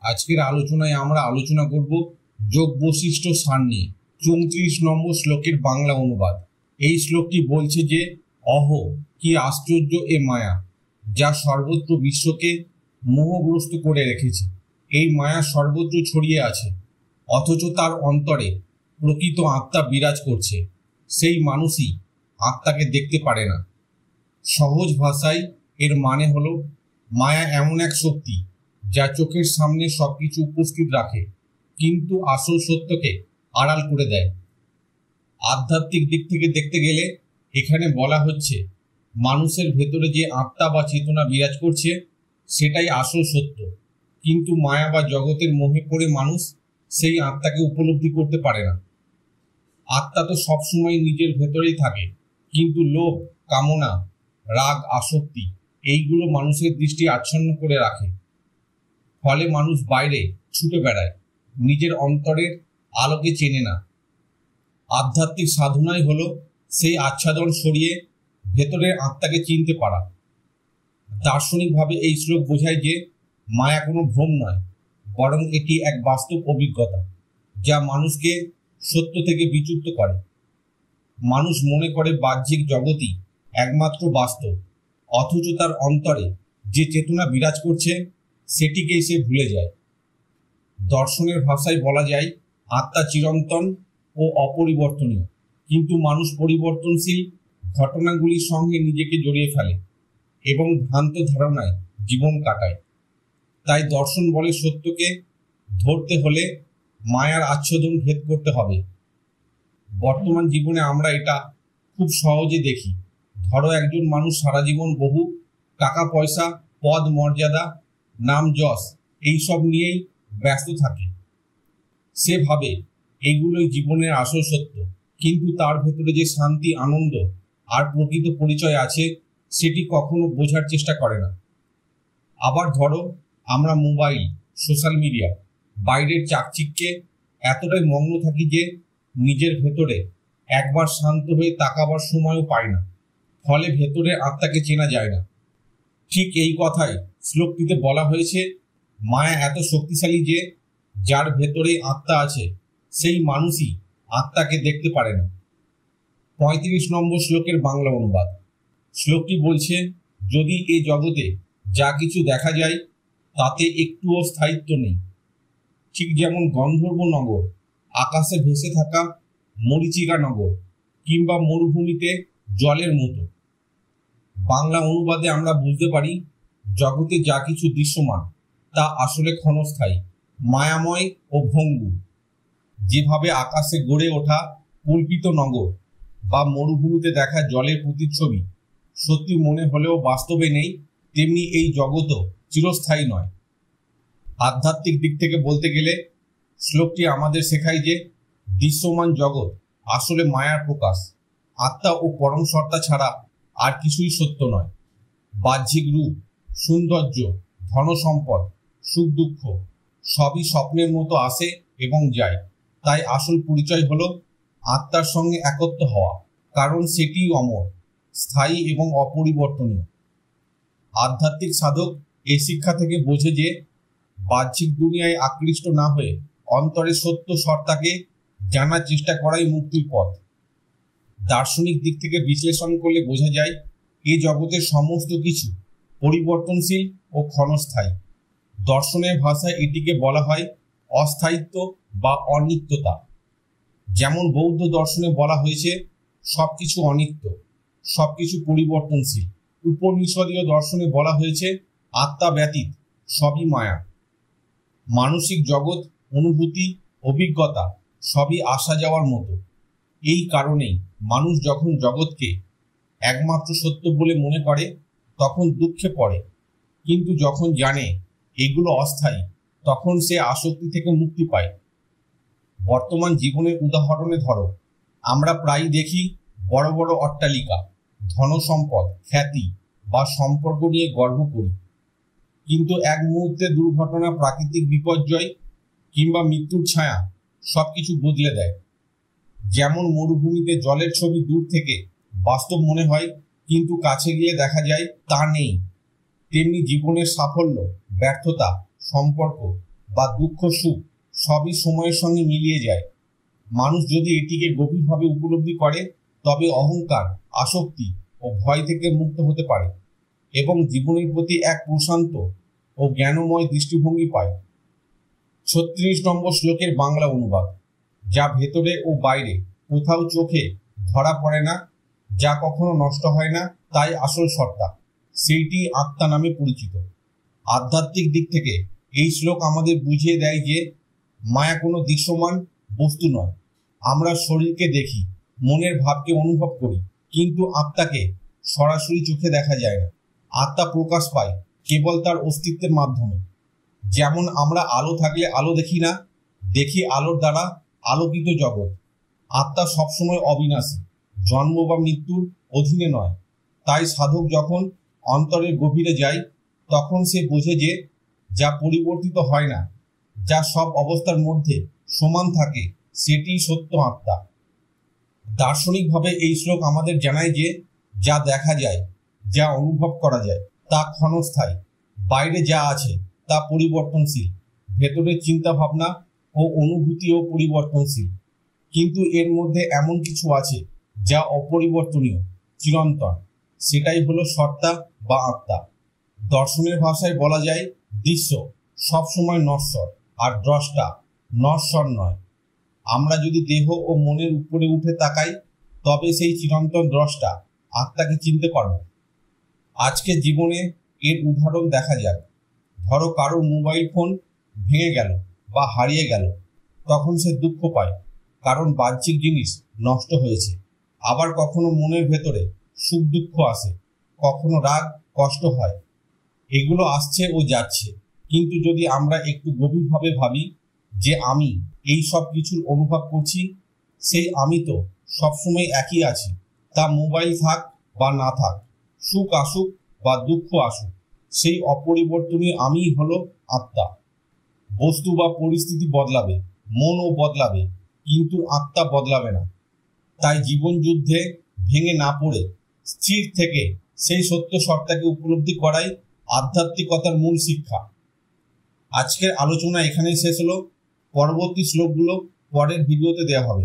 আজকের আলোচনায় আমরা আলোচনা করব যোগ বৈশিষ্ট্য সার নিয়ে। 34 নম্বর শ্লোকের বাংলা অনুবাদ। এই শ্লোকটি বলছে যে, অহ কি আশ্চর্য এ মায়া, যা সর্বত্র বিশ্বকে মোহগ্রস্ত করে রেখেছে। এই মায়া সর্বত্র ছড়িয়ে আছে, অথচ তার অন্তরে প্রকৃত আত্মা বিরাজ করছে। সেই মানুষই আত্মাকে দেখতে পারে না। সহজ ভাষায় এর মানে হলো, মায়া এমন এক শক্তি যা চোখের সামনে সবকিছু উপস্থিত রাখে, কিন্তু আসল সত্যকে আড়াল করে দেয়। আধ্যাত্মিক দিক থেকে দেখতে গেলে এখানে বলা হচ্ছে, মানুষের ভেতরে যে আত্মা বা চেতনা বিরাজ করছে সেটাই আসল সত্য, কিন্তু মায়া বা জগতের মোহে পড়ে মানুষ সেই আত্মাকে উপলব্ধি করতে পারে না। আত্মা তো সবসময় নিজের ভেতরেই থাকে, কিন্তু লোভ, কামনা, রাগ, আসক্তি এইগুলো মানুষের দৃষ্টি আচ্ছন্ন করে রাখে। ফলে মানুষ বাইরে ছুটে বেড়ায়, নিজের অন্তরের আলোকে চেনে না। আধ্যাত্মিক সাধনাই হলো সেই আচ্ছাদন সরিয়ে ভেতরের আত্মাকে চিনতে পারা। দার্শনিকভাবে এই শ্লোক বোঝায় যে, মায়া কোনো ভ্রম নয়, বরং এটি এক বাস্তব অভিজ্ঞতা যা মানুষকে সত্য থেকে বিচ্যুত করে। মানুষ মনে করে বাহ্যিক জগতই একমাত্র বাস্তব, অথচ তার অন্তরে যে চেতনা বিরাজ করছে সেটিকেই সে ভুলে যায়। দর্শনের ভাষায় বলা যায়, আত্মা চিরন্তন ও অপরিবর্তনীয়, কিন্তু মানুষ পরিবর্তনশীল ঘটনাগুলির সঙ্গে নিজেকে জড়িয়ে ফেলে এবং ভ্রান্ত ধারণায় জীবন কাটায়। তাই দর্শন বলে, সত্যকে ধরতে হলে মায়ার আচ্ছাদন ভেদ করতে হবে। বর্তমান জীবনে আমরা এটা খুব সহজে দেখি। ধরো, একজন মানুষ সারা জীবন বহু টাকা পয়সা, পদ মর্যাদা, নাম যশ এইসব নিয়েই ব্যস্ত থাকে। সে ভাবে এইগুলোই জীবনের আসল সত্য, কিন্তু তার ভেতরে যে শান্তি, আনন্দ আর প্রকৃত পরিচয় আছে সেটি কখনো বোঝার চেষ্টা করে না। আবার ধরো, আমরা মোবাইল, সোশ্যাল মিডিয়া, বাইরের চাকচিক্যে এতটাই মগ্ন থাকি যে নিজের ভেতরে একবার শান্ত হয়ে তাকাবার সময়ও পাই না। ফলে ভেতরে আত্মাকে চেনা যায় না। ঠিক এই কথাই শ্লোকটিতে বলা হয়েছে, মায়া এত শক্তিশালী যে যার ভেতরে আত্মা আছে সেই মানুষই আত্মাকে দেখতে পারে না। 35 নম্বর শ্লোকের বাংলা অনুবাদ। শ্লোকটি বলছে, যদি এ জগতে যা কিছু দেখা যায় তাতে একটুও স্থায়িত্ব নেই, ঠিক যেমন গন্ধর্ব নগর, আকাশে ভেসে থাকা মরীচিকা নগর কিংবা মরুভূমিতে জলের মতো। বাংলা অনুবাদে আমরা বুঝতে পারি, জগতে যা কিছু দৃশ্যমান তা আসলে ক্ষণস্থায়ী, মায়াময় ও ভঙ্গুর। যেভাবে আকাশে গড়ে ওঠা কল্পিত নগর বা মরুভূমিতে দেখা জলের প্রতিচ্ছবি সত্যি মনে হলেও বাস্তবে নেই, তেমনি এই জগৎও চিরস্থায়ী নয়। আধ্যাত্মিক দিক থেকে বলতে গেলে শ্লোকটি আমাদের শেখায় যে দৃশ্যমান জগৎ আসলে মায়ার প্রকাশ। আত্মা ও পরম সত্তা ছাড়া আর কিছুই সত্য নয়। বাহ্যিক রূপ, সৌন্দর্য, ধন সম্পদ, সুখ দুঃখ সবই স্বপ্নের মতো আসে এবং যায়। তাই আসল পরিচয় হলো আত্মার সঙ্গে একত্র হওয়া, কারণ সেটিই অমর, স্থায়ী এবং অপরিবর্তনীয়। আধ্যাত্মিক সাধক এই শিক্ষা থেকে বোঝে যে বাহ্যিক দুনিয়ায় আকৃষ্ট না হয়ে অন্তরের সত্য সত্তাকে জানার চেষ্টা করাই মুক্তির পথ। দার্শনিক দিক থেকে বিশ্লেষণ করলে বোঝা যায়, এই জগতের সমস্ত কিছু পরিবর্তনশীল ও ক্ষণস্থায়ী। দর্শনের ভাষায় এটিকে বলা হয় অস্থায়িত্ব বা অনিত্যতা। যেমন বৌদ্ধ দর্শনে বলা হয়েছে সবকিছু অনিত্য, সবকিছু পরিবর্তনশীল। উপনিষদীয় দর্শনে বলা হয়েছে আত্মা ব্যতীত সবই মায়া। মানসিক জগৎ, অনুভূতি, অভিজ্ঞতা সবই আসা যাওয়ার মতো। এই কারণেই মানুষ যখন জগৎকে একমাত্র সত্য বলে মনে করে তখন দুঃখে পড়ে, কিন্তু যখন জানে এগুলো অস্থায়ী তখন সে আসক্তি থেকে মুক্তি পায়। বর্তমান জীবনের উদাহরণে ধরো, আমরা প্রায়ই দেখি বড় বড় অট্টালিকা, ধনসম্পদ, খ্যাতি বা সম্পর্ক নিয়ে গর্ব করি, কিন্তু এক মুহূর্তে দুর্ঘটনা, প্রাকৃতিক বিপর্যয় কিংবা মৃত্যুর ছায়া সবকিছু বদলে দেয়। যেমন মরুভূমিতে জলের ছবি দূর থেকে বাস্তব মনে হয়, কিন্তু কাছে গিয়ে দেখা যায় তা নেই, তেমনি জীবনের সাফল্য, ব্যর্থতা, সম্পর্ক বা দুঃখ সুখ সবই সময়ের সঙ্গে মিলিয়ে যায়। মানুষ যদি এটিকে গভীরভাবে উপলব্ধি করে তবে অহংকার, আসক্তি ও ভয় থেকে মুক্ত হতে পারে এবং জীবনের প্রতি এক প্রশান্ত ও জ্ঞানময় দৃষ্টিভঙ্গি পায়। 36 নম্বর শ্লোকের বাংলা অনুবাদ। যা ভেতরে ও বাইরে কোথাও চোখে ধরা পড়ে না, যা কখনো নষ্ট হয় না, তাই আসল সত্তা, সেইটি আত্মা নামে পরিচিত। আধ্যাত্মিক দিক থেকে এই শ্লোক আমাদের বুঝিয়ে দেয় যে মায়া কোনো দৃশ্যমান বস্তু নয়। আমরা শরীরকে দেখি, মনের ভাবকে অনুভব করি, কিন্তু আত্মাকে সরাসরি চোখে দেখা যায় না। আত্মা প্রকাশ পায় কেবল তার অস্তিত্বের মাধ্যমে। যেমন আমরা আলো থাকলে আলো দেখি না, দেখি আলোর দ্বারা আলোকিত জগৎ। আত্মা সবসময় অবিনাশী, জন্ম বা মৃত্যুর অধীনে নয়। তাই সাধক যখন অন্তরের গভীরে যায় তখন সে বোঝে যে যা পরিবর্তিত হয় না, যা সব অবস্থার মধ্যে সমান থাকে, সেটিই সত্য আত্মা। দার্শনিকভাবে এই শ্লোক আমাদের জানায় যে যা দেখা যায়, যা অনুভব করা যায়, তা ক্ষণস্থায়ী। বাইরে যা আছে তা পরিবর্তনশীল। ভেতরের চিন্তা ভাবনা ও অনুভূতিও পরিবর্তনশীল, কিন্তু এর মধ্যে এমন কিছু আছে যা অপরিবর্তনীয়, চিরন্তন। সেটাই হলো সত্তা বা আত্মা। দর্শনের ভাষায় বলা যায় দৃশ্য সবসময় নশ্বর, আর দ্রষ্টা নশ্বর নয়। আমরা যদি দেহ ও মনের উপরে উঠে তাকাই তবে সেই চিরন্তন দ্রষ্টা আত্মাকে চিনতে পারব। আজকের জীবনে এর উদাহরণ দেখা যায়। ধরো কারোর মোবাইল ফোন ভেঙে গেল বা হারিয়ে গেল, তখন সে দুঃখ পায় কারণ বাহ্যিক জিনিস নষ্ট হয়েছে। আবার কখনো মনের ভেতরে সুখ দুঃখ আসে, কখনো রাগ কষ্ট হয়। এগুলো আসছে ও যাচ্ছে, কিন্তু যদি আমরা একটু গভীরভাবে ভাবি যে আমি এই সব কিছুর অনুভব করছি, সেই আমি তো সবসময় একই আছি। তা মোবাইল থাক বা না থাক, সুখ আসুক বা দুঃখ আসুক, সেই অপরিবর্তনীয় আমিই হলো আত্মা। বস্তু বা পরিস্থিতি বদলাবে, মনও বদলাবে, কিন্তু আত্মা বদলাবে না। তাই জীবন যুদ্ধে ভেঙে না পড়ে স্থির থেকে সেই সত্য সত্তাকে উপলব্ধি করাই আধ্যাত্মিকতার মূল শিক্ষা। আজকের আলোচনা এখানেই শেষ হলো। পরবর্তী শ্লোকগুলো পরের ভিডিওতে দেওয়া হবে।